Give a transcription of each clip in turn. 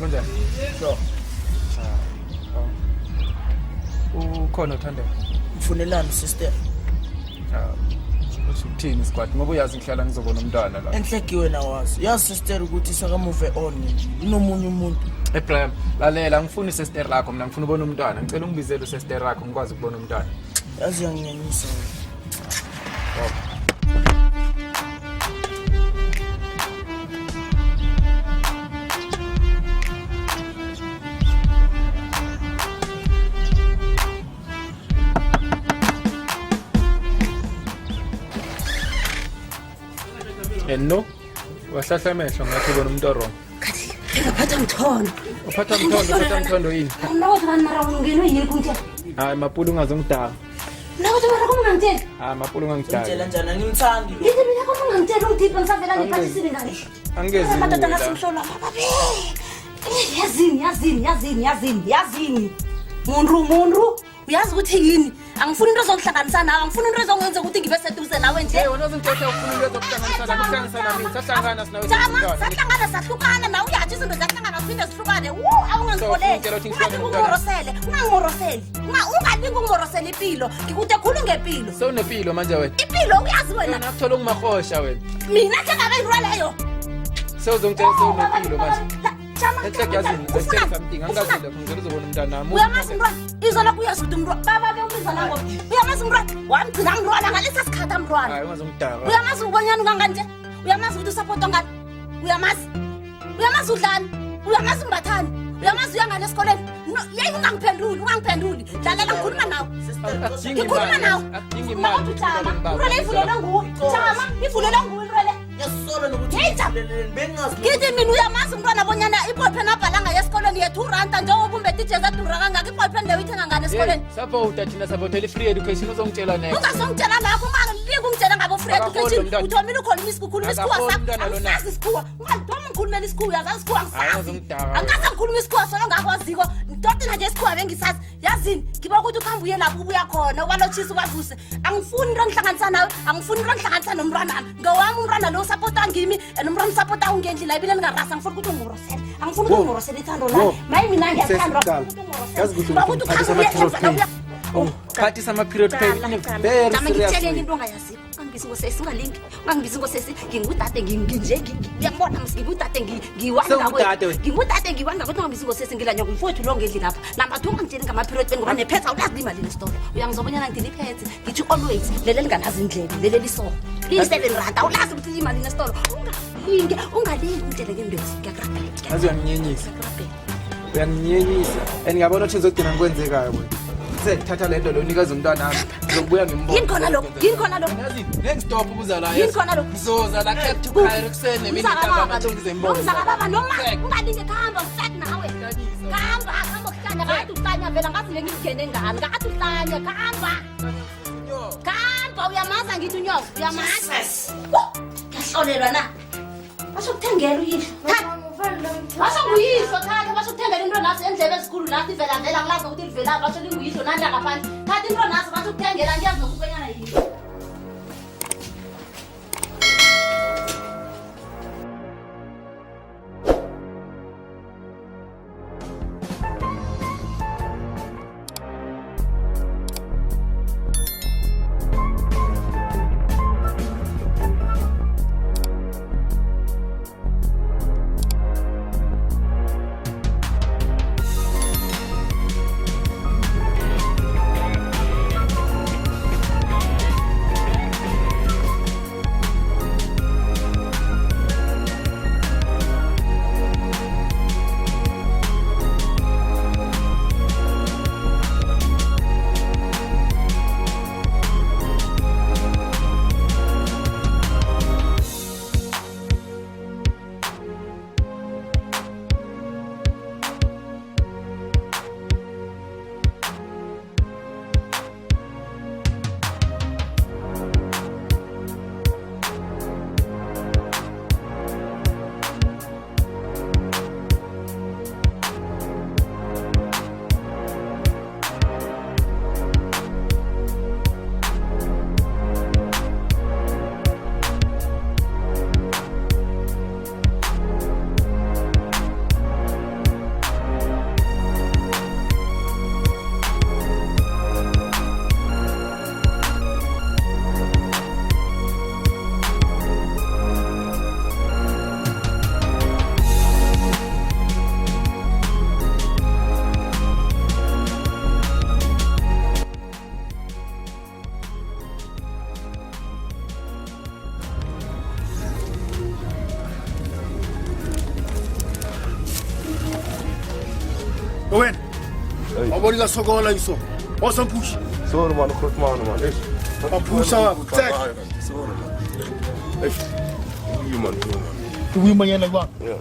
Kunjani? So. Ukhona uthanda. Mfunelani sister. Uthini squad ngoba uyazi ngihlala ngizobona umntwana la. Enhlekiwe nawazi. Yazi sister ukuthi saka move on nje. Unomunye umuntu. Ephraim, lalela ngifuna isister lakho mina ngifuna ubona umntwana. Ngicela ungibizele usister lakho ngikwazi ukubona umntwana. Yazi yanginyanyisa. No, wahlahla amehlo ngathi ubona umuntu wrong. Ngaphatha mthondo. Uphatha mthondo yini? Nakuthi bani mara ungenwe yini kunje? Hayi mapulu ungazongidaka. Nakuthi mara ungangitshela. Hayi mapulu ungangidaka. Ngitshela njani angimthandi lo. Yithi mina kodwa ungangitshela ungidipha ngisavela ngiphathisile ngale. Angezi. Madoda nasimhlola babe. Yazini. Muntu. Uyazi ukuthi yini? Angifuni into zokuhlanganisa nawe, angifuni into ezongenza ukuthi ngibe seduze nawe nje. Hey, wena uzongithetha ufuna into zokuhlanganisa nami, sahlangana sinawe. Sahlangana sahlukana nawe uyathi izinto ziyahlangana siphinde sihlukane. Awungangikholeli. Ungangimoroseli. Ungalingi ungimorosela impilo. Ngikude khulu ngempilo. Sewunempilo manje wena. Impilo uyazi wena. Nakuthola ungimahosha wena. Mina njengabe ngirwaleyo. Sewuzongitshela sewunempilo manje. Enhleke yazini, ngicela something angazile ngicela uzobona umntwana nami. Uyamazi mntwana, izona kuyazi ukuthi umntwana baba ke ubiza nango. Uyamazi mntwana, wamgcina ngirwana ngalesa sikhatha mntwana. Hayi ungazongidaka. Uyamazi ubonyana unganganje? Uyamazi ukuthi usupport ngani? Uyamazi udlani? Uyamazi umbathani? Uyamazi uyangana esikoleni? Yey ungangiphenduli. Dlalela ngikhuluma nawe. Ngikhuluma nawe. Adingi imali. Urele ivulelwe nguwe. Chama, ivulelwe nguwe urele. Yasola nokuthi bengazi. Ngithi mina uyamazi umntwana bonyana iboyfriend abhalanga esikoleni yethu ranta njengoba umbethe ijeza dura kangaka iboyfriend leyo ithenga ngane esikoleni. Support thina support free education uzongitshela next. Ungasongitshela lapho mara ngikungitshela ngabo free education. Uthomile ukhuluma isikhuluma isikhuwa sakho. Angazi isikhuwa. Ungathoma ngikhulumela isikhuwa yazazi isikhuwa ngisazi. Angazi ngikhuluma isikhuwa solo ngakwaziko. Ntotina nje isikhuwa bengisazi. Yazini ngiba ukuthi ukhamba uye lapho ubuya khona ubalotshisa ukwavuse. Angifuni into ngihlanganisa nawe. Angifuni into ngihlanganisa nomntwana nami. Ngowami umntwana lo supporta ngimi and umntwana supporta ungendli la ibile ngingarasa ngifuna ukuthi ungorosele. Angifuni ukuthi ungorosele ithando la. Mayi mina ngiyathanda. Yazi ukuthi ukhathisa ama-period pain very serious. Ngitshele into ongayaziyo. Ungangibisi ngosesi ungalingi. Ungangibisi ngosesi ngingudade nginje ngiyabona ngingudade ngiwanga kwethu. Ngingudade ngiwanga kwethu ungangibisi ngosesi ngilanya kumfowethu lo ngendli lapha. Number 2 ungangitsheli ngama-period pain ngoba nephetha ulazi imali nesitolo. Uyangizobonyana ngidiliphethe. Ngithi always lele linganazi indlela lele liso. Li7 rand awulazi ukuthi imali nesitolo. Ungalingi ungitshele ngembezi ngiyakrabhela. Azi uyanginyenyisa and ngiyabona ukuthi ngizogcina ngikwenzekayo wena. Sekuthatha lento lo unikeza umntwana nami ngizobuya ngimbola. Yini khona lo? Yazi next stop ubuza la. Yini khona lo? Ngizoza la Cape to Cairo kusene mina ngitaba manje ngizembona. Baba noma ungalinge khamba fat nawe. Khamba kuhlanya ngathi uhlanya vela ngathi le ngigene ngani ngathi uhlanya khamba. Khamba uyamaza ngithi unyoka uyamaza. Ngiyahlolelwa na. Basokuthengela uyisho. Basokuyisho thatha basokuthengela into naso endlebe ezikhulu nathi vela ngilazi ukuthi livela basho linguyisho nanda ngaphandle. Thatha into naso basokuthengela ngiyazi nokubenyana yini. Wena. Awubona la sokola iso. Osa push. Sorry man, khot man man. Mapusha. Tek. You man. Kuwima yena kwa. Yeah.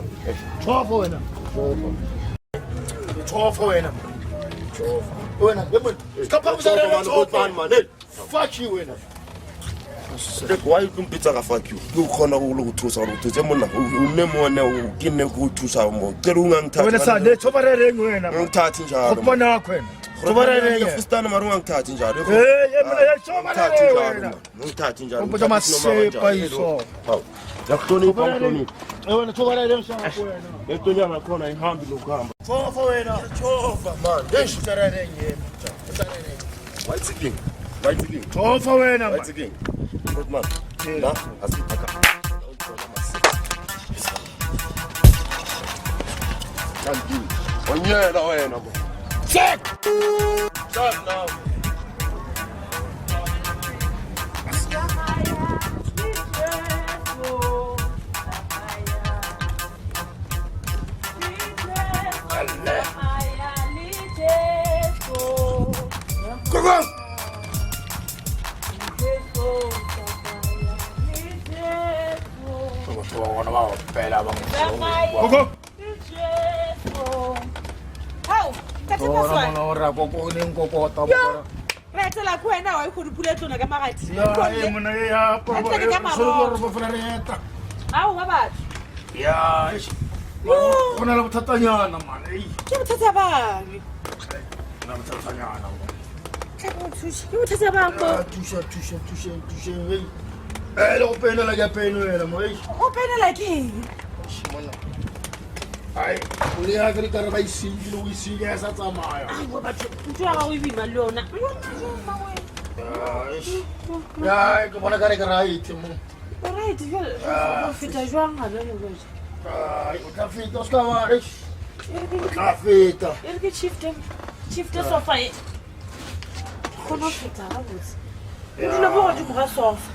Chofa wena. Chofa wena. Wena, yebo. Stop up man. Fuck you wena. Why you compete ka fuck you? You khona go lo thusa go thusa monna. O ne mona o kinne go thusa mo. Ke runga ngithatha. Wena sa le chofa reng wena. Ngithatha njalo. Ukubona wakho wena. Chofa reng. Fustana marunga ngithatha njalo. Yebo chofa reng wena. Ngithatha njalo. Umphatha masepa iso. Hawu. Yakutoni iphamtoni. Wena chofa reng shaka wena. Letonya ngakhona ihambi lokuhamba. Chofa wena. Chofa man. Desho reng yena. White king. White king. Chofa wena. White king. Good man. Na asipaka. Kanti. Onyela wena bo. Check. Shut now. Go. Go. Hawu, thatha password. Ora koko ni ngokota Yo. Retela kwena wa ikho dipule tsona ka magati. ya mona ya Etse ke ka maro. solo ro fona reta Hawu ngabathi. ya Yo. kona la bothatanyana man Ke bothata bang? na bothatanyana Ke bothushi. Ke bothata bang bo? tusha lo pena la ya pena era mo O penela ke. mona ai uli ya kri kara bai si lo isi ya sa tsamaya Hawu batho. Ntwa ga o ibima le yona. ya ke bona kare kara ite mo Alright, go feta jwang ha le go. ai o ka fita o ska wa ka fita Ere ke shift sofa e. Kono feta ga botse. O dilo bo go ga sofa.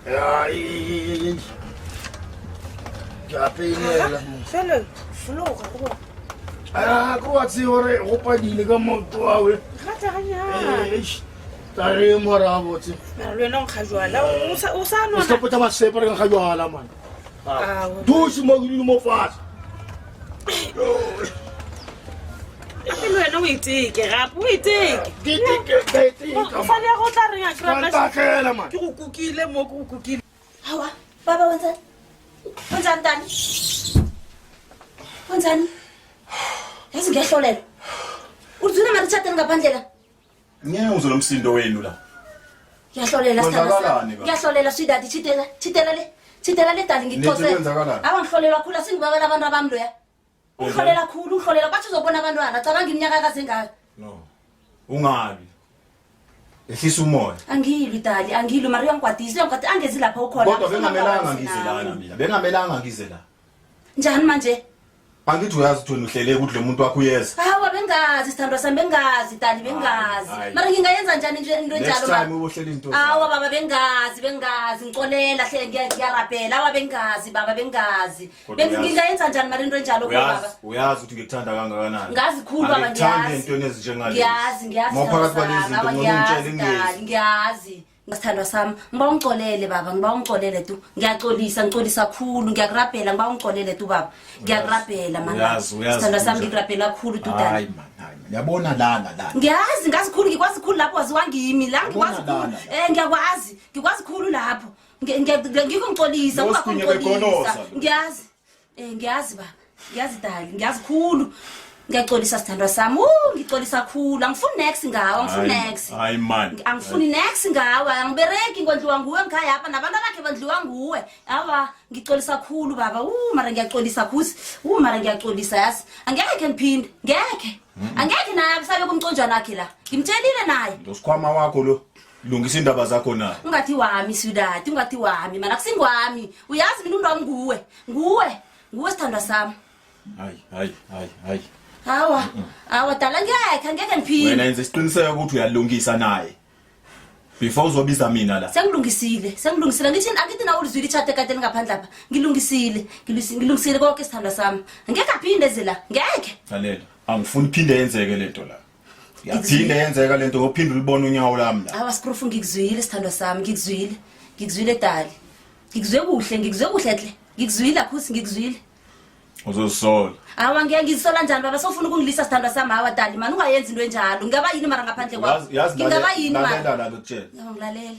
ya ya pena Fele, flow ga go. ko wa tsi hore go padile ka moto wawe Gata ganya. tare mora botse Le nong ga jwala. O sa nona. stop ta ba sepa ka jwala man dusi mo gulu mo fast Ke le wena o iteke gape o iteke. Giti O fa le go tla reng a Kanta kra khela man ke go kukile mo go kukile. Hawa, baba wenzani? Wenzani tani? Wenzani? Yazi ngiyahlolela. Uzuna mara chateni ngaphandle la. Ngeke uzwe nomsindo wenu la. Ngiyahlolela Kwenzakalani ba? Ngiyahlolela sweetheart chitela le dali ngixoxe. Nithi kwenzakalani? Awu ngihlolelwa khulu singibakela abantu abami loya. Ngihlolela khulu bathi uzobona abantwana cabanga iminyaka kazengaka. No. Ungabi. Ehlisa umoya. Angilwi dali angilwi mara uyangigwadisa angezi lapha ukhona. Kodwa bengamelanga ngize lana mina. Bengamelanga ngize la. Njani manje? Angithi uyazi ukuthi uhlele ukuthi lo muntu wakho uyeza. Hawa bengazi sithandwa sami bengazi dali bengazi. Mara ngingayenza njani nje into Next enjalo time mara? ubohlela into. Awa baba bengazi ngixolela hle ngiyarapela awa bengazi baba bengazi. Ngingayenza njani mara into enjalo baba? Uyazi ukuthi ngikuthanda kangakanani. Ngazi khulu baba Ngithanda ngiyazi. into ezinjengalezi. Ngiyazi. Mawuphakathi kwalezi zinto ngomtshela ingezi. Ngiyazi. Ngasithandwa sami ngiba ungixolele baba ngiba ungixolele tu ngiyaxolisa khulu ngiyakurapela ngiba ungixolele tu baba ngiyakurapela mana sithandwa sami ngikurapela khulu tu dala hayi man yabona lana ngazi khulu ngikwazi khulu lapho waziwa ngimi la ngikwazi khulu ngikwazi khulu lapho ngikho ngixolisa ungakungixolisa ngiyazi baba ngiyazi dali ngiyazi khulu ngiyaxolisa sithandwa sami ngixolisa khulu angifuni next ngawe hayi man angifuni next ngawe angibereki ngondliwa nguwe ngikhaya apha nabantu bakhe bandliwa nguwe awa ngixolisa khulu baba mara ngiyaxolisa kusi mara ngiyaxolisa yazi angeke ngiphinde angeke naye sabe kumconjwana wakhe la ngimtshelile naye losikhwama wakho lo lungisa indaba zakho na ungathi wami sweetheart ungathi wami mana kusingwami uyazi mina umuntu wami nguwe sithandwa sami hayi Hawa dala ngeke ngiphinde. Wena yenza isiqiniseko ukuthi uyalungisa naye. Before uzobiza mina la. Sengilungisile. Angithi na ulizwile ichat ekade ngaphandle lapha. Ngilungisile konke sithandwa sami. Ngeke aphinde zela. Ngeke. Lalela. Angifuni iphinde yenzeke lento la. Yaphinde yenzeka lento ngophinde ulibona unyawo lami la. Awasiprofu ngikuzwile sithandwa sami ngikuzwile. Ngikuzwile dali. Ngikuzwe kuhle hle. Ngikuzwile akhusi ngikuzwile. Uzosola. Awa ngeke ngizisola njani baba sofuna ukungilisa sithandwa sami hawa dali mani ungayenzi into enjalo. Ngingaba yini mara ngaphandle kwakho? Ngingaba yini mara? Lalela lokutshela. Ngilalela.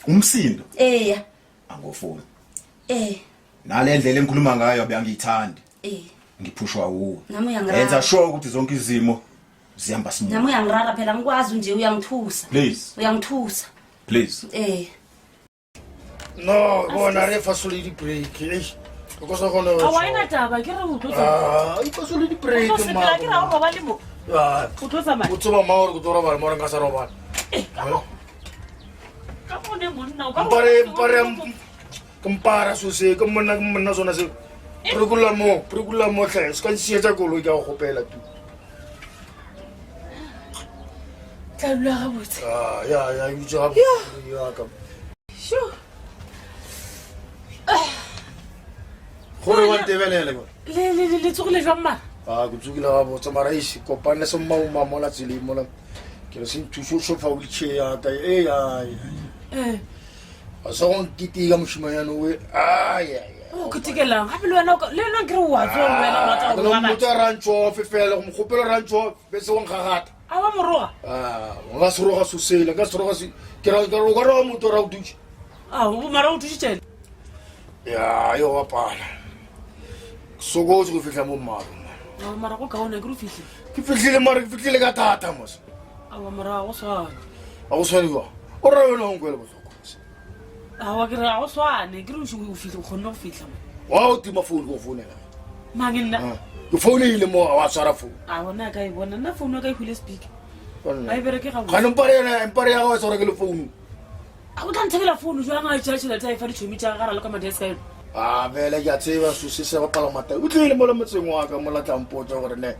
Umsindo. Eya. Angofuni. Nalendlela engikhuluma ngayo abengiyithandi. Ngiphushwa uwe. Nami uyangirara. Yenza sure ukuthi zonke izimo zihamba smooth. Nami uyangirara phela ngikwazi nje uyangithusa. Please. Uyangithusa. Please. No, bona refa solid break. Because I gonna. Awayina taba ke re utotsa. Ipa solid break Ke ra o ba le mo. Utotsa ma. Utsoba maoro go tora ba mora nga sa robana. Ka mone monna o ka. Mpare compara so se ke monna sona se. Pregula mo tle. Ska nsietsa koloi ka go gopela tu. Tla lwa ga botse. Ya, you job. Ya ka. Sure. Gore wa Ndebele go. Le tsogile jwa mma. Go tsukile ga botsa mara isi kopane se mma mola tsile mola. Ke re se thuso so fa wheelchair ya ka ai. Asa go nkiti ka moshima ya no we. O kitikelang gape le wena le nna ke re wa tswa wena wa tla go Mo tsa rancho fefela go mogopelo rancho be se won gagata. Awa moroga. Nga se roga so sela ka se roga se ke ra go ro mo to ra o dutse. O mara o thušitšele. Ya yo wa pala. So go go fihla mo maro. Mara go kaone ke re fihle. Ke fihlile mara ke fihlile ka thata mos. Awa mara go swana. A go swani go. O ra wena o ngwele botlhoko. Awa ke re go swane ke re o fihle go kgone go fihla. Wa o tima phone go founela. Mangena. Ke phone ile mo wa tsara phone. Awa na ka e bona na phone ka e hule speaker. Ba e bereke ga Ga no mpare ya go tsara ke le phone. A go tla nthekela phone jwa nga tšhatšhela tsa e fa ditšhomi tša gara le ka madesk ka eno. Bele ya tseba so se ba pala mata. O tlile mo le motseng wa ka mo la tlampotsa gore ne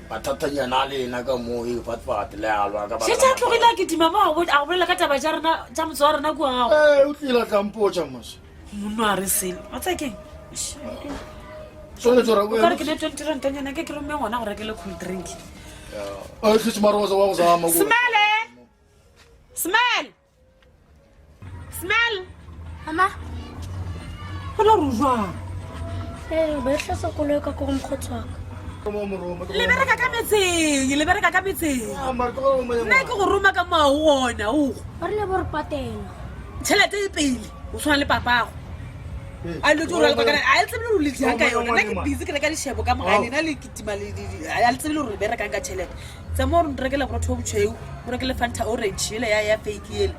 bathatanyana le ena ka mo e fatfat le alwa ka ba. Se tša tlogile ke tima ba a go bolela ka taba tša rena tša motse wa rena kua gago. O tlile tlampotsa mos. Monna a re sele wa tsa keng So le tsora ka re ke ne 20 rantanyana ke ke romme ngwana go rekele cool drink. A se maroza wa go zama go. Smell Mama. gona re jwang Ba tla sa koloi ka go mkgotswa. le bereka ka metseng nna ke go roma ka mao ona o Ba re le bo re patela. tšhelete e pele o tshwana le papago a le tlo re a le tsebile le dia ka yona nna ke busy ke reka dishebo ka mogane na le kitima le a le tsebile re berekang ka tšhelete tsa mo re rekela borotho botšheu mo rekele Fanta orange ile ya fake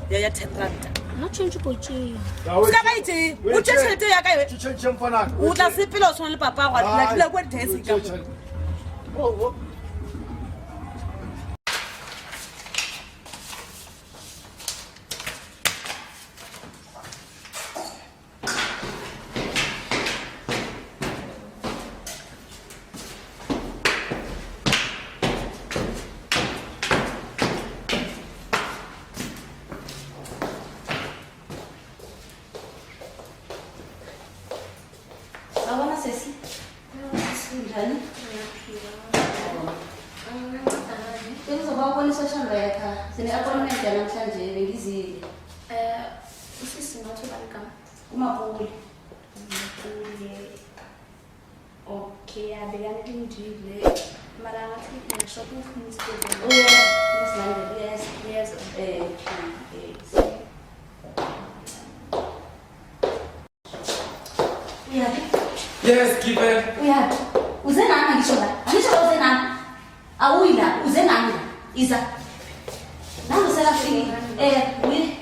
ile ya 10 rand No change go tšee. ska ba itse o tše tšhelete ya ka yo Tšhetšeng fana. o tla sepele o tshwana le papago a dula kwa desk ka mo Awona sesi. Njani? Ngizoba ukubona social worker. Sine appointment namhlanje bengizile. Usisi ngothola igama. Umapuli. Okay, abekane kunjile. Mara ngathi ngishopha ufuna isibhedlela. Yes. Yes. Yes, given. Uyaphi? Uze nami ngisho la. Angisho uze nami. Awuyila, uze nami. Iza. Nangu selafika. Uyi.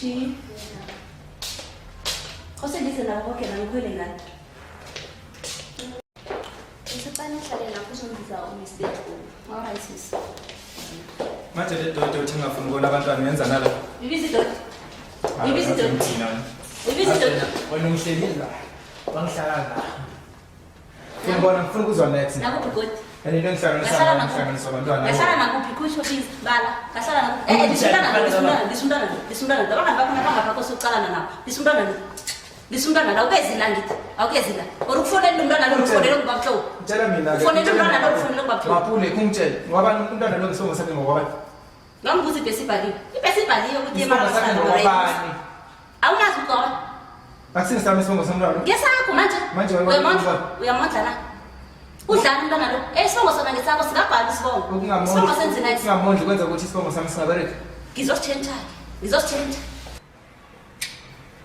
Shi. Kose dice na boke na ngikhwele ngani? Isipani hlale lapho uzongiza umistake. Alright sis. Manje le dodo uthengafuni ukubona abantwana yenza nala. Ibizi dot. Ibizi dot. Ibizi dot. Wena ungihlelile la. Wangihlala la. Ngifuna ukuzwa next. Nakuphi godi? And into engihlanganisa abantwana. Ngahlala nakuphi kusho please bala. Ngahlala nakuphi. Lisundana. Abangani bakho nabangapha kosuqalana nabo. Lisundana la ukezila ngithi. Awukezila. Ukufonela umntwana lo ukufonela ngubabhlo. Tshela mina ke. Ufonela umntwana lo ukufonela ngubabhlo. Mapule kungitshela ngoba umntwana lo ngisongo sakhe ngokwabani. Ngambuza ibhesibhaliwe. Ibhesibhaliwe ukuthi imali ngobani. Awunazi ukona. Akusingisami isibongo somntwana. Ngesakho manje uyamondla la. Udlala umntwana lo. Isibongo sona ngesakho singabhali isibongo. Isibongo senze nayo. Singamondli kwenza ukuthi isibongo sami singabereki. Ngizositshentsha.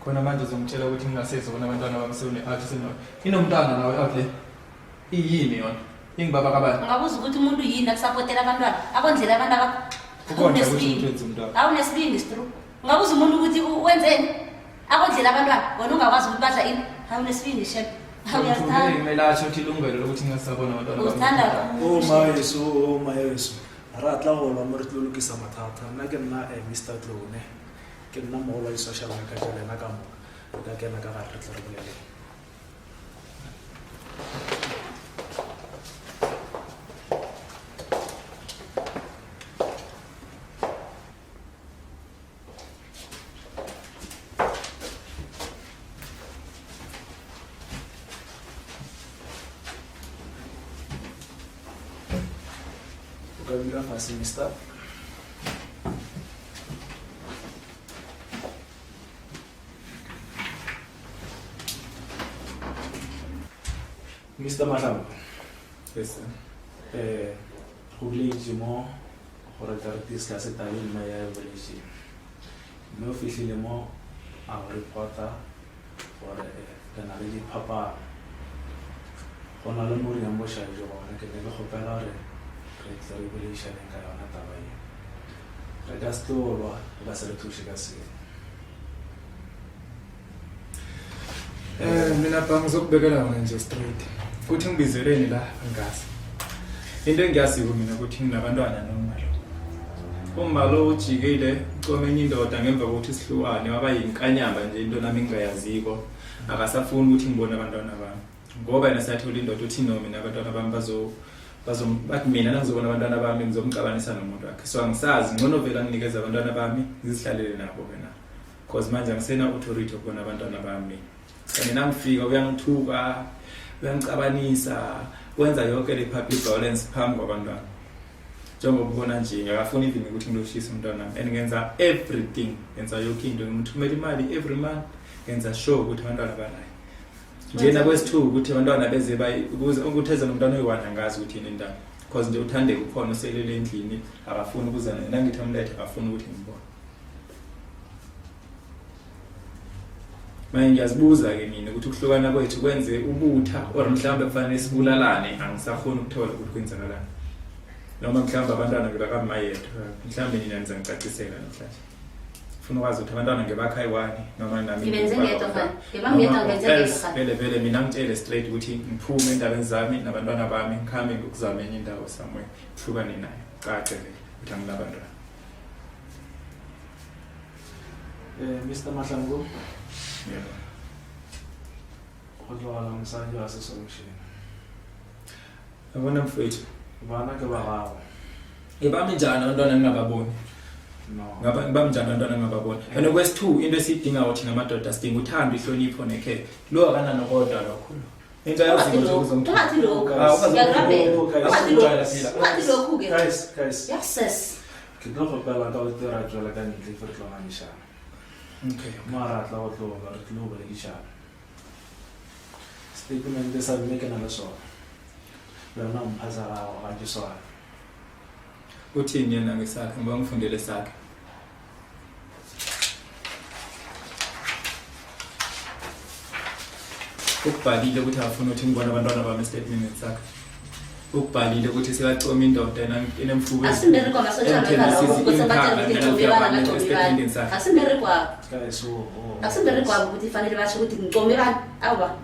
Khona manje uzongitshela ukuthi ngingasezi bona abantwana bami sewune-art senona. Inomntwana nawe out le. Iyini yona? Ingibaba kabani? Ungabuza ukuthi umuntu yini akusapotela abantwana. Akondlela abantu abakho. Ukondla ukuthi umuntu wenza umntwana. Awunesibindi stru. Ungabuza umuntu ukuthi wenzeni? Akondlela abantwana. Wena ungakwazi ukuthi badla ini? Awunesibindi shep. Awuyathanda. Kumele asho ukuthi ilungelo lokuthi ngingasabona abantwana bami. Uthanda. Oh mayeso. Ra tla go la more tlo lokisa mathata. Nna ke nna Mr. Tlone. Ke nna mo la social worker ke lena ka mo. Ka kena ka ga re tla re bolele. Kabila fasi Mr. Mr. Mahlam. Yes sir. Go le mo gore ka re discuss ta le nna ya evaluation. Mo fihlile mo a reporta gore kana le dipapa gona le mori ya mo sha jo bona ke le go pela re re tla evaluation ka yona taba e. Re ka stolo ba se re thushi ka se. Mina bha ngizokubekela wona nje straight. Kuthi ngibizeleni la angazi. Into engiyaziyo mina ukuthi nginabantwana nomalo. Umalo ujikile komenye indoda ngemva kokuthi sihlukane waba yinkanyamba nje into nami ngingayaziko. Akasafuni ukuthi ngibone abantwana bami. Ngoba yena sayathola indoda uthi no mina abantwana bami bathi mina ngizobona abantwana bami ngizomcabanisa nomuntu wakhe. So angisazi ngcono vela nginikeza abantwana bami ngizihlalele nabo wena. Because manje ngisena authority ukubona abantwana bami. Kanti nangifika uyangithuka, uyangicabanisa, wenza yonke le public violence phambi kwabantwana. Njengoba ubona nje ngakafuni even ukuthi ngiloshise umntwana wami. And ngenza everything, ngenza yonke into ngimthumela imali every month, ngenza sure ukuthi abantwana banayo. Njena kwesithu ukuthi abantwana beze ukuthi eze nomntwana oyi-1 angazi ukuthi yini indaba. Because nje uthande kukhona uselele endlini, akafuni ukuzana nangithi amlethe akafuni ukuthi ngibone. Manje ngiyazibuza ke mina ukuthi ukuhlukana kwethu kwenze ubutha or mhlawumbe kufanele sibulalane angisafuni ukuthola ukuthi kwenzakalani. Noma mhlawumbe abantwana ngibakama yedwa mhlawumbe nina niza ngicacisela namhlanje. Ufuna ukwazi ukuthi abantwana ngebakha eyi-1 noma nami Ngibenze ngedwa mfana. Ngibangedwa ngenze ngedwa. Vele mina ngitshele straight ukuthi ngiphume endabeni zami nabantwana bami ngikhambe ngokuzama enye indawo somewhere kuhlukane nayo. Kade vele ukuthi angilabantwana. Mr. Mahlangu. Yeah. Kodwa la msanje wase solution. Abona mfethu. Bana ke bagago. Ngibami njani abantwana ngingababoni? No. Ngibami njani abantwana ngingababoni? And okwesithu into esiyidinga ukuthi ngamadoda sidinga uthando, ihlonipho nekhe. Lo akana nokodwa lokho. Into yazi ukuthi uzomthatha. Ungathi lokho. Ungathi lokho ke. Guys. Yes. Ke tlo go pela ka o tera jwala ka ntle for tlhoganisha. Okay. Mara tla go tlo ba re tlo ba le isha. Statement sa make na so. Lona mphaza ga jiswa. Uthini yena ngesakhe ngoba ngifundele sakhe. Ukubhalile ukuthi afuna ukuthi ngibone abantwana bami statement sakhe. Ukubhalile ukuthi sekacoma indoda enemfuku Asindere kwa social worker ukuthi bathi ngicome bana Asindere kwa. Guys Asindere kwa ukuthi fanele basho ukuthi ngicome bana. Awa.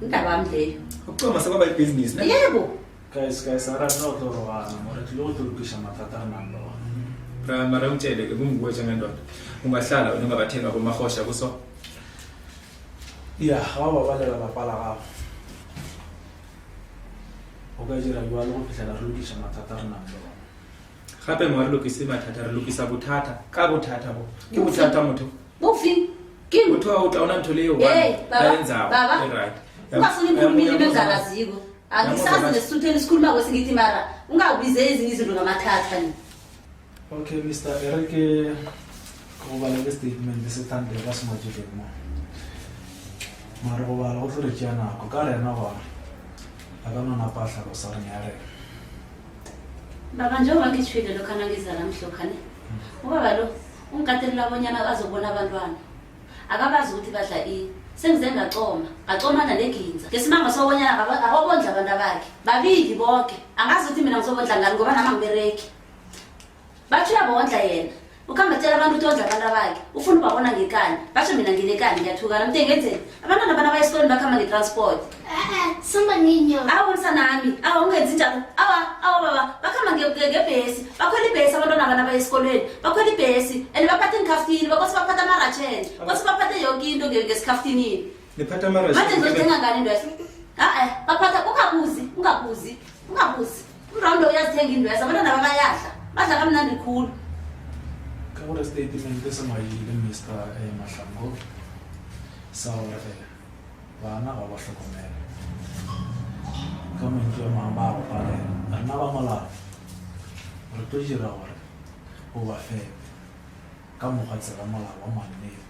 Indaba yami leyo. Ukucoma sekwaba ibusiness ne? Yebo. guys ara no tlo roba more tlo tlo kisha mathata nalo. Mara ngitshele ke kunguwe njengendoda. Ungahlala ungabathenga bomahosha kuso. ya ga ba balela lapa la gago o ka dira jwalo go fitlhela re lokisa mathata re nang le ona gape mo re lokise mathata re lokisa bothata ka bothata bo ke bothata motho Bofi. Kim. motho a o tla ona ntho le yo Baba. right Ungafuni ukukhulumile bengazaziko. Angisazi nesithutheni isikhuluma kwesingithi mara ungabize ezinye izinto ngamathatha ni. okay Mr. Eric go bala ke statement se thande ba se motho mo mara go bala go tlore tjana go ka rena go aga nona pahla go sa nyare Baba njengoba ngithwile lokho ngizala mhlokhane. Ubaba lo ungikatelela abonyana bazobona abantwana. Akabazi ukuthi badla ini. Sengize ngacoma naleginza. Ngesimanga sobonyana ababondla abantu abakhe. Babili bonke. Angazi ukuthi mina ngizobondla ngani ngoba nama ngibereki. Bathi uyabondla yena. Ukhamba tshela abantu ukuthi ondla abantu abakhe. Ufuna ubabona ngekani. Basho mina nginekani ngiyathukana. Mntengenzeni? Abantwana bana bayesikoleni bakhamba ngetransport. Samba ninyo. Awu msanami. Awu ungenzi njalo. Awu baba. Bakhamba ngebhesi. Bakhwela ibhesi abantwana bana bayesikoleni. Bakhwela ibhesi. And baphatha inkhaftini. Bakosi baphatha amaracheni. Bakosi baphatha yonke into ngesikhaftini. niphatha amaracheni Manje ngizothenga ngani indwesa? Baphatha ungabuzi. Umrondo uyazithenga indwesa. Abantwana bayadla. Badla kamnandi khulu. ka go statement se mayile Mr. Mahlangu sa gore bana ga ba hlokomela ka mentse ya mama ba pale nna ba molao re tlo dira gore o ba fepe ka mogatsela molao wa mannete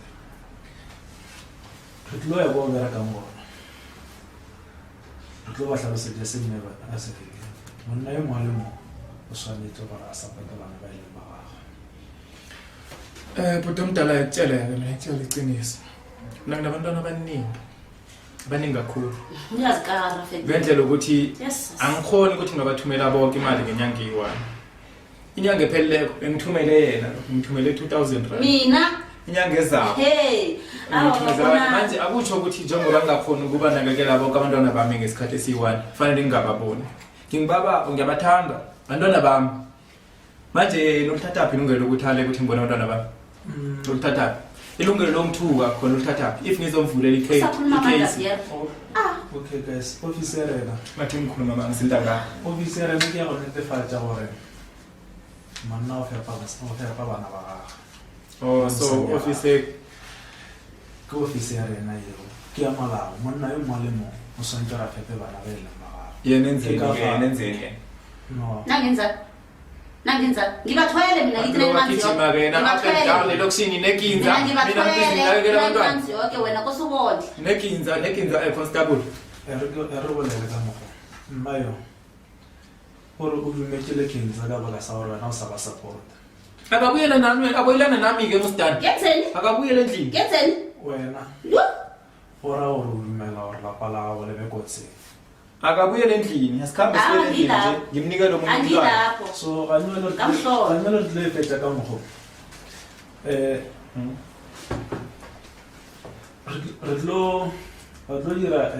re tlo ya go bera ka ngona re tlo ba tlhalosetsa se mme a se feke monna yo mongwe le mongwe o tshwanetse gore a sa patelana ba ile ba bhuti omdala yakutshela-ke mina kutshela iqiniso mina nginabantwana abaningi kakhulu Ngiyazikara fethu. ngendlela ukuthi Yes. angikhoni ukuthi ngabathumela bonke imali ngenyanga eyi-1 inyanga epheleleko bengithumele yena ngithumele 2000 rand Mina inyanga ezayo hey. ngithumezela manje akutsho ukuthi njengoba ngingakhoni ukuba nakekela bonke abantwana bami ngesikhathi esiyi-1 kufanele ngingababoni ngiyabathanda abantwana bami manje noluthathaphi ilungelo lokuthi ale ukuthi ngibone abantwana bami noluthathaphi ilungelo lomthuka khona oluthathaphi if ngizomvulela Sakhuluma manje icase yebo. okay guys officer ena ngathi ngikhuluma mangisintanga officer ena ke ya go netefatsa gore manna o fepa bana ba gago so officer ke officer ena eo ke ya molao monna yo mongwe le mongwe o swantse ra fepe bana ba e leng ba gago yenenzeni no Nangenza ngibathwele mina ngithi bagijima kena apendawule lokushini neginza mina ngizinakekela abantwana manzi yoke wena kosubona. neginza constable re bolele ka mogo mmayo gore o dumetsele kenza ka baka sa gore wena o sa ba supporta akabuyelana nami-ke mostani Ngenzeni? akabuyele endlini Ngenzeni? wena Yo. ora gore o dumela gore lapa la gago lebe kotseng akabuyele endlini asikhambe sibuyele endlini nje ngimnikele omunye umntwana Angilapho. so ganelo re tlo e fetsa ka mogo re tlo dira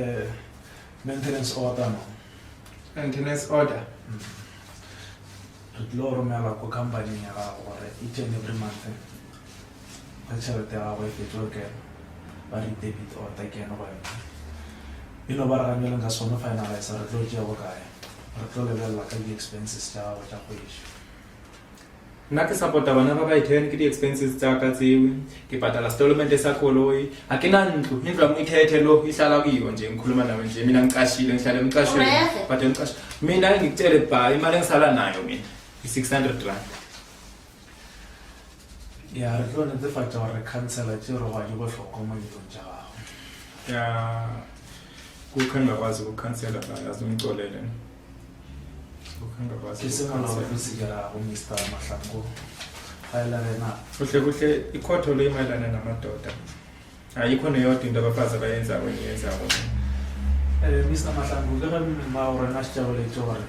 maintenance order no maintenance order re tlo romela ko company ya gago gore each and every month ga tšhelete ya gago e fetso ke ba re debit order ke eno go yona ino ba re ganeleng ka sone finalize re tlo tšea bokae re tlo lebelela ka di-expenses tša gago tša kgwedi nna ke support-a bana ba baithene ke di-expenses tsaka tseo ke patala settlement sa koloi a ke na ntlo indlu yami ithethe lo ihlala kuyo nje ngikhuluma nawe nje mina ngiqashile ngihlale emqashweni Urehe. but mina ngikutshele ba imali engisala nayo mina i-600 rand ya re tlo netefatša gore re cancela tšeo re gwa di bohlokwa mo dilong tša gago ya kukho engingakwazi ukukhansela azungixolele kukho engingakwazi ke se molao tlo se dirago Mr. Mahlangu ga e larena kuhle ikhotho lo imayelana namadoda ayikho neyodwa into abafazi abayenzayo eniyenzako Mr. Mahlangu ke ge mma gore na setšaboletse gore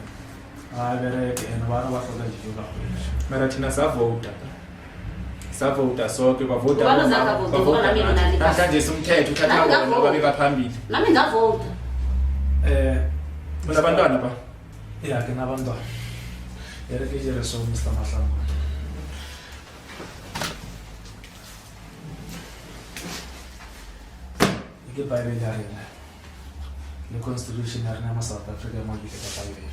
ga bereke and bana ba hloka dijo ka kgwedi mara thina savota soke bavota Ubani zakavota? Ubona mina nalipha. namhlanje simthetho uthatha Nami bona ngavota. babeka phambili Nami ngavota. unabantwana ba ya ke nabantwana ere ke jere so Mr. Mahlangu ke iBhayibheli ya rena le constitution ya rena ma South Africa mo ke ka Bible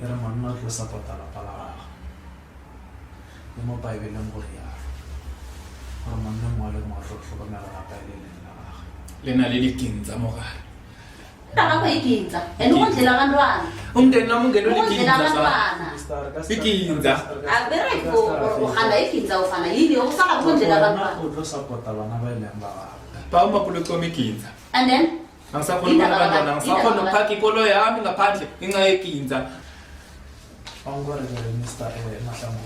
ya re monna o tlo support la palabra le mo Bible mo re ya gore monna mo le mo tlotlo ka mera ga le le na le dikinza mo gare Takakho ikinza andikondlela abantwana umndeni nami ungene ukondlela dikinza abantwana ikinza abereko uhanda ikinza ufana yini okusala ukondlela abantwana o tlo support bana ba ile ba ba uma kuloko ikinza and then angisakhona abantwana angisakhona ukuphaka ipolo yami ngaphandle ngenxa yekinza awungore ke Mr. Mahlangu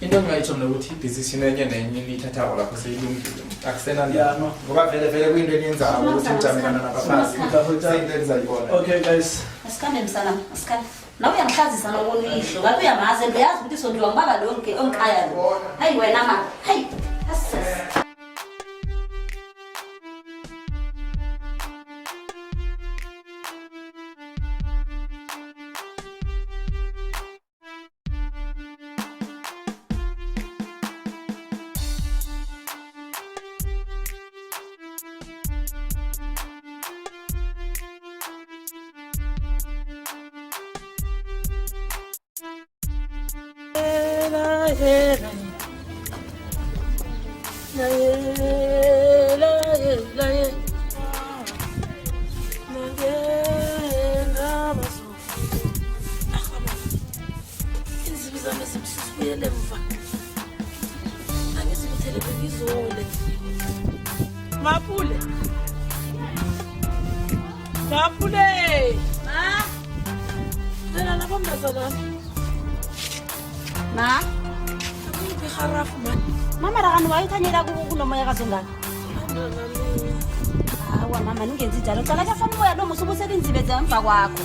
into engayitsho nokuthi idecision enye nenye niyithathako lapho seyilungile akusena Yeah, no. ngoba vele kuyinto eniyenzayo ukuthi nijamelana nabafazi seyinto enizayibona. Okay guys, asikhambe msana asikhambe nawe uyangihlazisa nokuyihlo ngathi uyamazi and uyazi ukuthi sondiwa ngibaba lo onkhaya lo hayi wena mama hayi asisi Mapule. Mapule. Ma. Dela la bomba sana. ma Ngiphi kharafu man. mama rakani wayithanyela kunomoya kazongani hawa mama ningenzi njalo cala kafana umoya lo musubu selinzibeze emva kwakho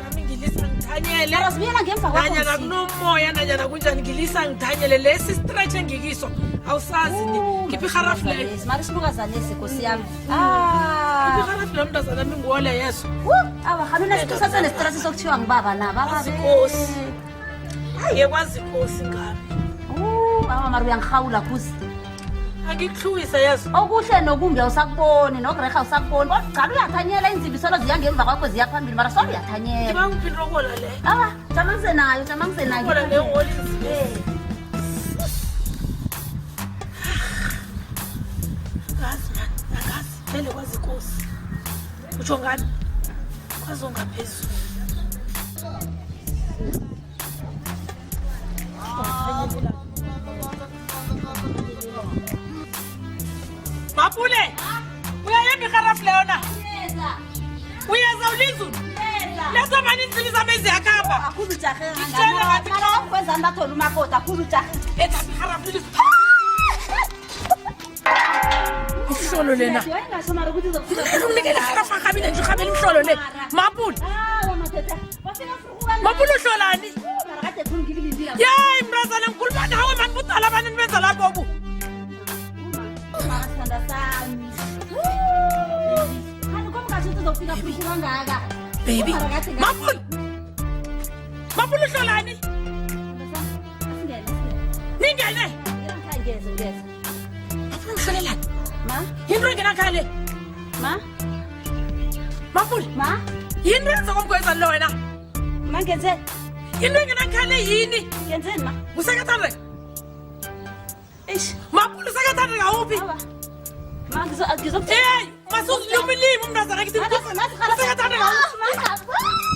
Nami ngilisa ngithanyele. mara sibuyela ngemva Nanyana kwakho kunomoya nanyana kunjani ngilisa ngithanyele lesi stretch engikiso awusazi ni ngiphi kharafu le. mara sinukazanesi nkosi yami Ngiphi kharafu le mntazana nami ngwole yeso. awa khanuna sithusa nestress sokuthiwa ngibaba na baba Nkosi. Hayi kwazi Nkosi ngami. awa mara uyangihawula kuzi Angikuhlwisa yeso. okuhle nokumbi awusakuboni nokreha awusakuboni kodwa cala uyathanyela inzibisolo ziya ngemva kwakho ziya phambili mara solo uyathanyela Ngiba ngiphindokola le. awa jama ngisenayo jama ngisenayo Ngola le ngoli. Ngazi man, angazi vele kwazi Nkosi. Utsho ngani? Kwazi ongaphezulu. Mapule! Uyayembi kharafu leona? Uyeza ulizulu? Lezo mani inzibisa mezi yakamba. akhulu jahe Ngitshela ngathi mara kwenza mbathola umakoti akhulu jahe Eta kharafu lizulu. Ihlolo lena. wayengasho mara ukuthi uzokufika Unikele kharafu akhabile nje ukhabela imhlolo le. Mapule! awa madoda wafika fukuka Mapule uhlolani? mara kade khulu ngilindile Yeyi mrazana ngikhuluma nawe mani budala abantu benza lapho bu. mara sithanda sami kanti komngathi ukuthi uzofika futhi kangaka Baby. Mara kade Mapule! Mapule uhlolani? asingene Ningene. ngeze Mapule uhlolelani? ma Yinto engena khale. ma Mapule, ma yini yenza komgweza lo wena? ma ngenze Into engena khale yini? ngenzeni ma Usakathandeka? eish Mapule usakathandeka uphi? awa ma ngizokuthi Hey, masuzilumilimi umntazana kithi. Usakathandeka uphi?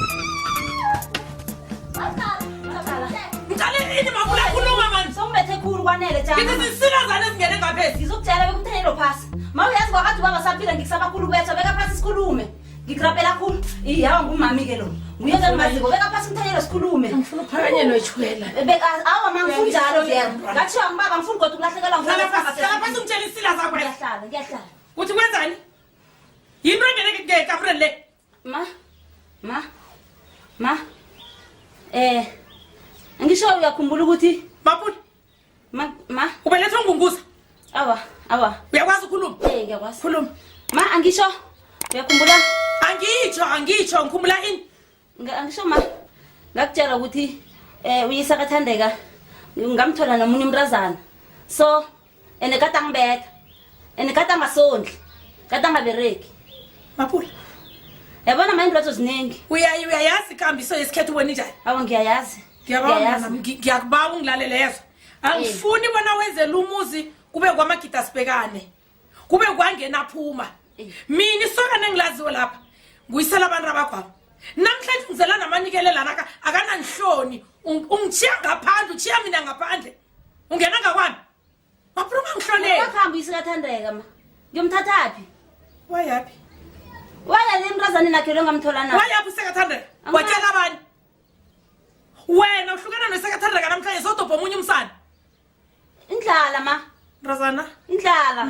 Ngale ini mapule akhuluma manje. sombethe khulu kwanele Ngithi jama sisilazana ezingene ngaphezulu. ngizokutshela bekuthelelo phasi ma uyazi kwakathi ubaba saphila ngikusaba khulu kwetha beka phasi sikhulume ngikurapela khulu iyawa ngumami-ke lo nguye ngengimaziko beka phasi ngithelelo sikhulume Phakanyelo echwela. awa ma ngifunjalo vero ngathiwa ngibaba ngifuni kodwa ukulahlekelwa Hlala phasi ungitshela isilaza kwethu. ngiyahlala Uthi kwenzani? Yinto engene ngekamureni le. ma ngisho uyakhumbula ukuthi Mapule, ma ubelethwa ngunguza. awa Uyakwazi ukukhuluma? ngiyakwazi Khuluma. ma angisho uyakhumbula Angitsho ngikhumbula ini? angisho ma ngakutshela ukuthi uyisa kathandeka ngamthola nomunye umntazana so ene kade angibetha ene kata ngasondli kata ngabereki Mapula yabona mayindlotho ziningi uyayazi ikambiso yesikhethu wena njani awu ngiyayazi ngiyakubawa ungilalele yezo angifuni bona wenzela umuzi kube kwamagida sibhekane kube kwangena phuma mina isokane engilaziwe lapha nguyisela abantu abakwabo namhlanje ngizela namanikelela naka akananhloni ungichiya ngaphandle uchiya mina ngaphandle ungena ngakwami Mapula ungangihloneli wakhamba isikathandeka ma ngiyomthathaphi wayaphi waya lemrazane nakhe longamthola na wayaphi isikathandeka watshela abanye wena uhlukana nesekathandeka namhlanje sodobha omunye umsana indlala ma Razana indlala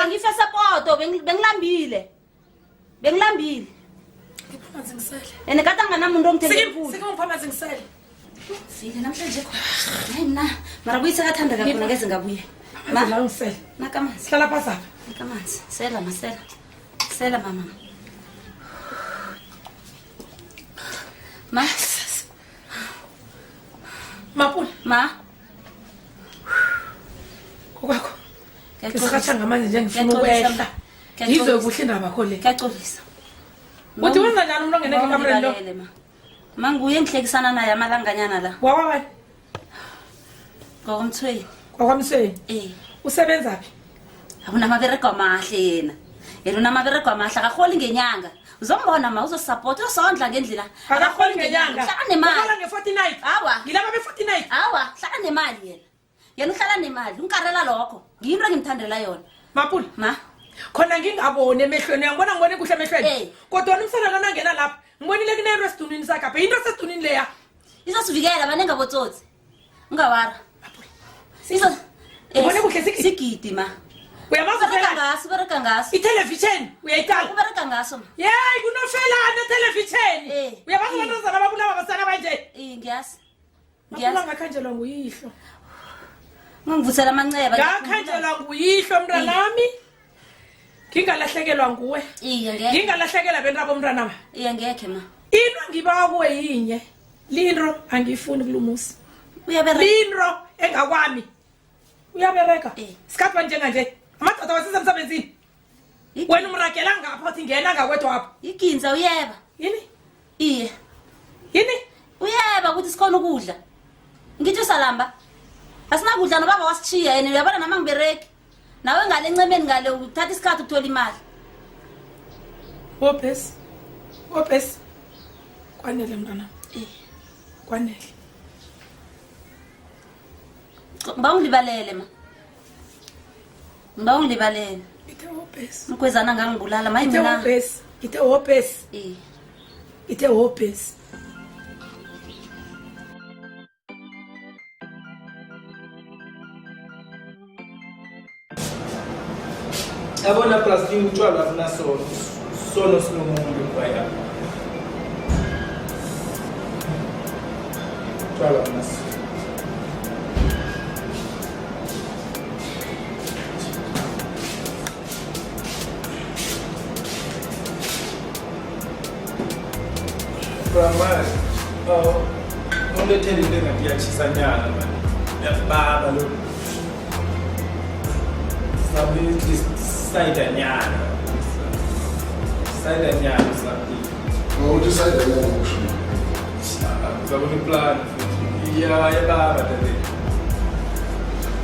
ngife sapoto bengilambile ngiphamanzi ngisele ene kata nganamuntu ongithembele sike ngiphamanzi ngisele File namhlanje khona. Hayi mina mara kuyise kathandeka khona ngeze ngabuye. Ma la ngisele. Nakamanzi. Sihlala phasa. Nakamanzi. Sela masela. Sela mama. Ma. Mapula. Ma. Kokwakho. Ngisikhatsha ngamanje nje ngifuna ukwehla. Yizwe kuhle indaba kho le. Kuyaxolisa. Uthi wenza njani umuntu ongene ekamereni lo? Manguye ngihlekisana naye amalanganyana la. Wawa. Ngokomthweni. Kwakwamsweni. Usebenza phi? Awunamabereko amahle yena. Yena unamabereko amahle akaholi ngenyanga. Uzombona ma uzosupport usondla ngendlela. Akaholi ngenyanga. Hlala nemali. Uhlala nge-49. Awa. Ngilaba be-49. Awa, hlala nemali yena. Yena uhlala nemali. Unkarela lokho. Ngiyinto engimthandela yona. Mapula. Ma. Khona ngingabone emehlweni ngibona ngibone kuhle emehlweni. Kodwa umsana lona ngena lapha. Ngibonile kunento esidunini sakhe apha. Into esidunini leya. Izosivikela abanenga botsotsi. Ungawara. Sizo. Ngibone kuhle sigidi ma. Uyamazi bereka ngaso. Itelevision uyayitala. Ubereka ngaso. Yey kunofelana television. Uyabazi abantwana ababulawa basana banje. Ngiyasi. Ngiyasi ngakhanjelwa nguyihlo. Ngivuthela amanceba. Ngakhanjelwa nguyihlo mntanami. Ngingalahlekelwa nguwe. Ngingalahlekela bentabo mntanami. Ngeke ma. Into ngibawa kuwe yinye. Lindro angifuni kulumusi. Uyabereka. Lindro engakwami. Uyabereka. Sikhathi njenganje. Amadoda wasiza emsebenzini. Wena umragela ngapha uthi ngena ngakwethu apha. Iginza uyeba. Yini? Iye. Yini? Uyeba ukuthi sikhona ukudla. Ngithi usalamba. Asinakudla nobaba wasichiya yena uyabona nama ngibereki. Nawe ngale encemeni ngale uthatha isikhathi ukuthola imali. Wopes. Kwanele mntana. Kwanele. Ngibawungibalele ma. Ngibawungibalele. Ithe wopes. Mkwezana ngangibulala mayi mina. Ithe wopes. Ithe wopes. Yabona plastic utshwala afuna solo sinomuntu kwaya. Utshwala afuna Brahma, unlethele into engathi iyachisanyana manje. Yababa lo. Sabe que saída nyana. Saída nyana sabe. Onde saída nyana mosho? Sabe no plano. Ia baba também.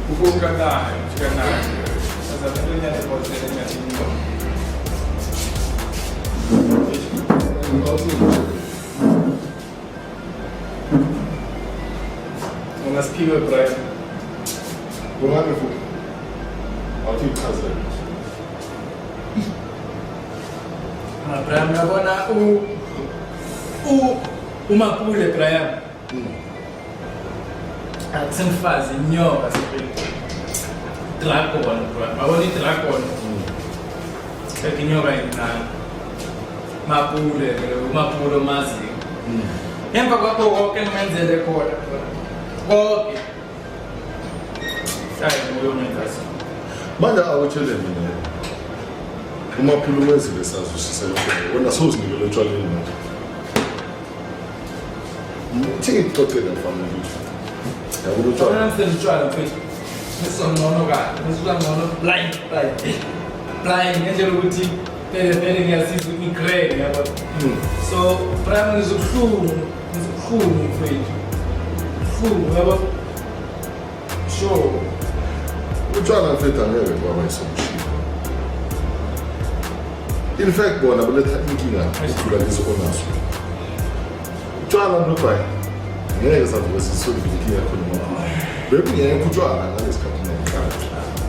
O povo fica na. Mas a minha nyana pode ser nyana. Umas piva para ela. Olá, meu filho. Aqui em casa. Para mim agora uma pule para ela. A que se faz nhoca sempre. Dragão, agora de dragão. É que nhoca ainda. Uma pule mais. Empa kwa kwa menzele kwa. Okay. Sai moyo mwendazo. Manda awutshele mina. Umaphulu wenzile sazwisisa lokho. Wena sowuzinikele utshwaleni manje. Uthi ixoxele mfana. Yabona utshwala. Wena mse utshwala mfethu. Ngisonnono ka. Ngisula ngono blind. applying ngendlela ukuthi vele ngiyasiza i-grade yabo. So prime ngizobuhlungu mfethu. Buhlungu yabo. Sure. Utshwala mfethu angeke kwaba isolution. In fact bona beletha inkinga ukudlula lezo onazo. Utshwala nobhayi ngeke savuka sisolve inkinga khona ngoba bekungeke utshwala ngalesikhathi nenhlalo.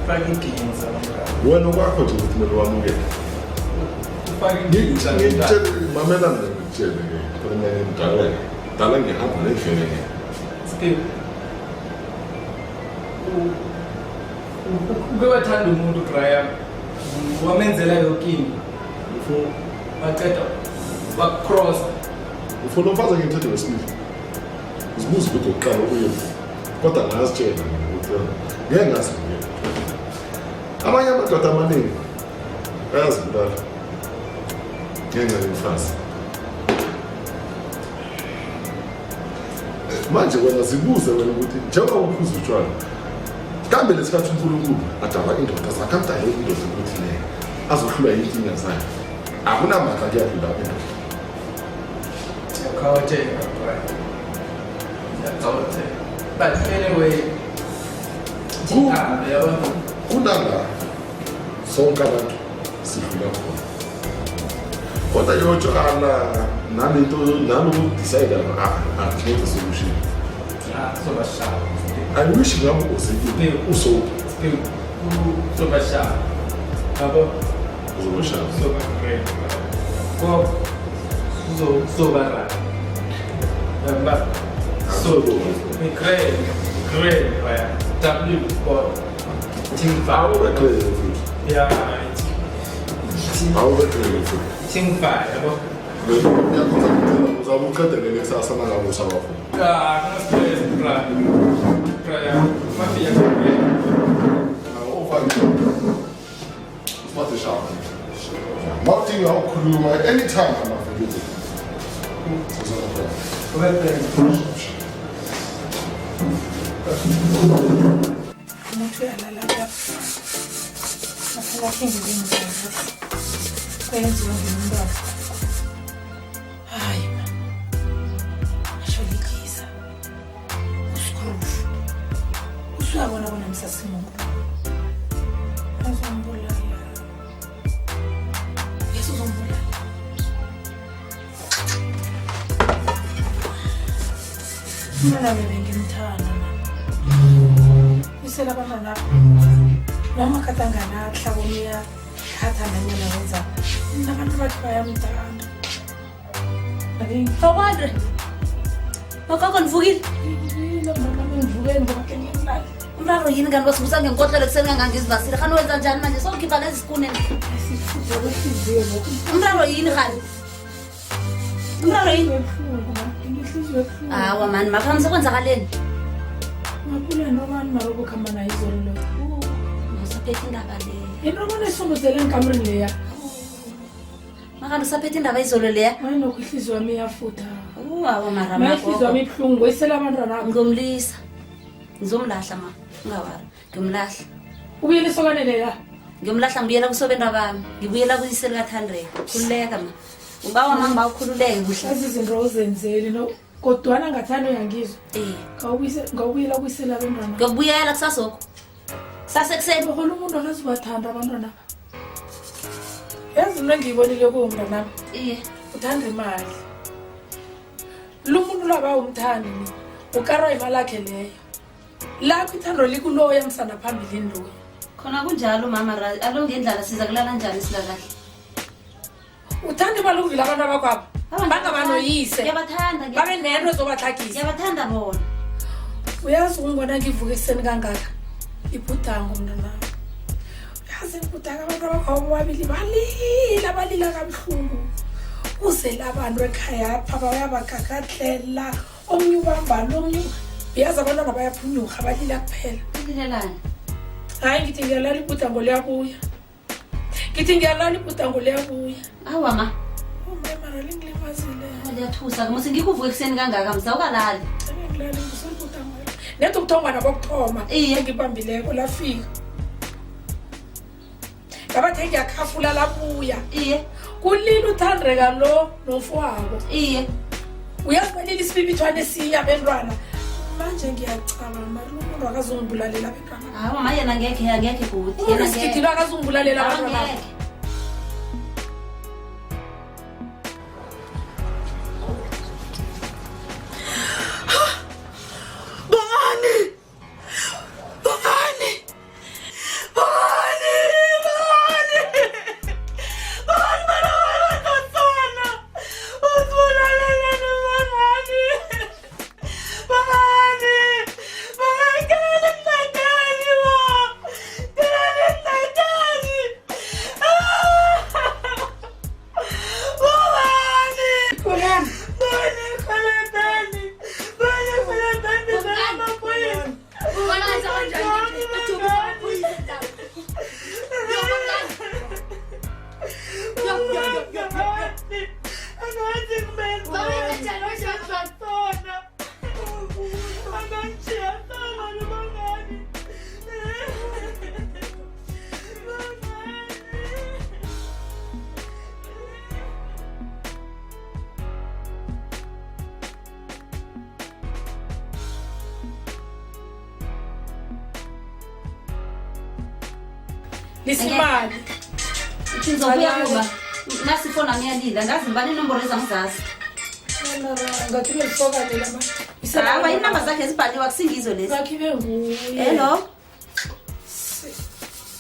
Fake inkinga sabangani. Wena kwakho nje ukuthi kumele wamukele. Fake inkinga. Ngitshela mamela mina ngitshele ke khona ngidala. Dala ngihamba nendlela ke. Steve. Ukewathanda umuntu Graham. Wamenzela yonke into. Waqeda wacross. Ufuna umfaza ngithethe wesibili. Uzibuza ukuthi uqala ukuyena. Kodwa ngazitshela ukuthi ngeke ngasibuye. Abanye amadoda amaningi ayazibulala. Ngenxa yemfazi. Manje wena zibuze wena ukuthi njengoba uphuza utshwala kambe lesikhathi uNkulunkulu adala indoda zakamdala indoda ukuthi le azohlula inkinga zayo akunamandla kuyadlula indoda. Khawathenga right. Yathola. But anyway, kunala sonke abantu sidlula khona. Kodwa yotshwala nalento nalokudecide not a solution. So bashaka. I wish ngabe uzekile usoke. So bashaka. Abo Uzobashaka. so great. Ko so bara. But so great. Right. W for team How power. better is it? Yeah. How better is it? Team 5 abo. Uzabuqedele lekusasa nangabe usabafuna. Stress bra. Mafia. What is happening? Nothing how khuluma anytime I'm forgetting. Umuntu uyalala lapha. Aphela khengiwe ngizangathi. Kwenziwa ngumntwana. Hayi man. Asholikisa. Usikhulu. Usuyabona bona msasimuntu. Azombulala. Yesu uzombulala. Mina bengimthanda. Isela abantwana noma katangana hlabomiya hathanda nyana wenza nabantu bathi bayamthanda. Fawandre. Makako nivukile. Ngivukeni ngoba ke ngiyalala. Umraro yini kanti wasibusa ngenkotlelo kuseni kangangizivasile khani wenza njani manje sokhipha lezi sikuneni. Sifuzele ihliziyo ngoku. Umraro yini khani? Umraro yini? Ihliziyo ebuhlungu. Hawa mani makhona sekwenzakaleni. Ngaphula nobani marobo khamba nayo izolo lo. Usaphethe indaba leya. Into abona esombozele enkamereni leya. Makana usaphethe indaba izolo leya. Hayi nokho ihliziyo yami iyafutha. Hawa mara Ihliziyo yami ibuhlungu isela abantwana. ngomlisa. Ngizomlahla ma. Ungawari. Ngimlahla. Ubuyele sokane leya. Ngiyomlahla ngibuyela kusobenda bami. Ngibuyela kuyiseli kaThandre. Khululeka ma. Ubawa mama ukhululeke kuhle. Izinto ozenzeli no kodwana ngathanda uyangizwa. Ngawubuyela kuyisela abantwana. Ngiyobuyela kusasokho. Sasekuseni Khona umuntu akazibathanda abantwana. Yazi mina ngiyibonile kuwo mntana nami. iye. Uthanda imali. Lo muntu laba umthandi ni. Ukara imali yakhe leyo. La kuthando likulo yamsana phambili ndo. Khona kunjalo mama alo ngendlala siza kulala njani silakahle. Uthanda imali ukudlula abantu abakwabo. Bangabanoyise. Ngiyabathanda. Babe nento zobathakisa. Ngiyabathanda bona. Uyazi ungibona ngivuka ekseni kangaka. Ibhudango mntana. Uyazi ibhudanga abantu abakwabo babili balila kabuhlungu. Uzela abantu ekhaya apha bayabagakadlela. Omnye ubamba nomnye. Uyazi abantwana bayaphunyuka balila kuphela. Ngilelani? Hayi ngithi ngiyalala ibhudango liyabuya. Awa ma. Mara lingilimazile. Ngiyathusa musi ngikuvuka ekseni kangaka msawukalali. Ngilala ngisibhudango. Netho ukuthoma nabokuthoma. Iye ngibambileko lafika. ngabathe ngiyakhafula labuya iye kulila uthandeka lo nofowabo iye uyazibalile isibibithwane esinye abentwana manje ngiyacaba mari umuntu akazungibulalela abentwana hayi mama yena ngeke kuthi yena ngeke akazungibulalela abantwana Lisimali. Sizobuya kuba nasifona ngiyalila ngazi ngibani inombolo ezangizazi. Ngathi lisokalela ma. Hawa inamba zakhe zibhaliwe akusingizo lezi. Zakhiwe nguye. Hello.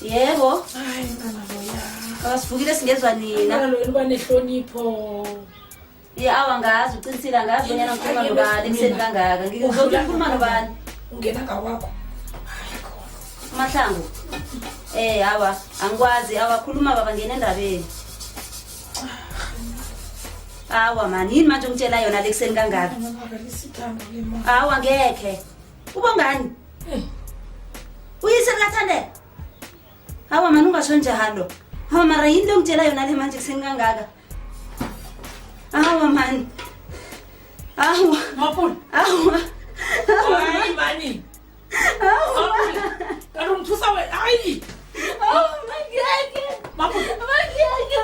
Yebo. Hayi mntana loya. Akasivukile singezwa nina. Mntana loya uba nehlonipho. Awa ngazi uqinisile ngazi bonyana ngikhuluma nobani ekuseni kangaka. Ngizokhuluma nobani. Ungena ngawakho. Mahlangu. Hawa angikwazi awakhuluma baba ngene endabeni. Hawa mani yini manje ungitshela yona lekuseni kangaka? Hawa ngeke. Ubongani? Uyise likathande? Hawa mani ungasho njalo. Hawa mara yini ungitshela yona le manje kuseni kangaka? Hawa mani. Hawa mapul. Hawa. Hayi mani. Hawa. Kalo mthusa we hayi. Oh mageke. Mapul. Mageke.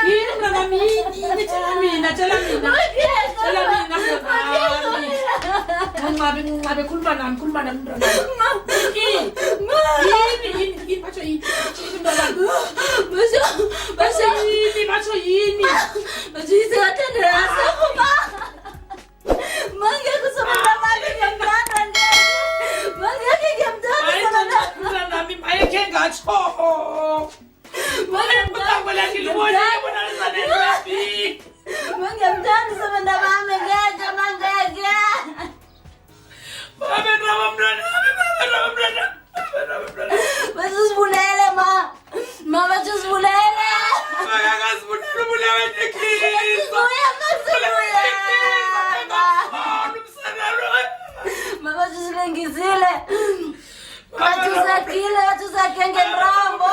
Yini mntana mini tshela mina. Tshela mina. Ngabe khuluma nami mntwana. Yini batsho yini mntwana. Batsho yini. Majise watendela sakuba. Mange kusomela mali ngiyamthanda nje. Mange ngiyamthanda sana nami mayeke ngatsho. Mange ngiyamthanda ngilibona nabi. Mange ngiyamthanda sabenda bami ngeke mangeke. Baba mntwana. Basizibulele ma. Mama jusibulele. Akazibulele bulewe nekhisa. Mama jusibengizile. Batuzakile ngemrambo.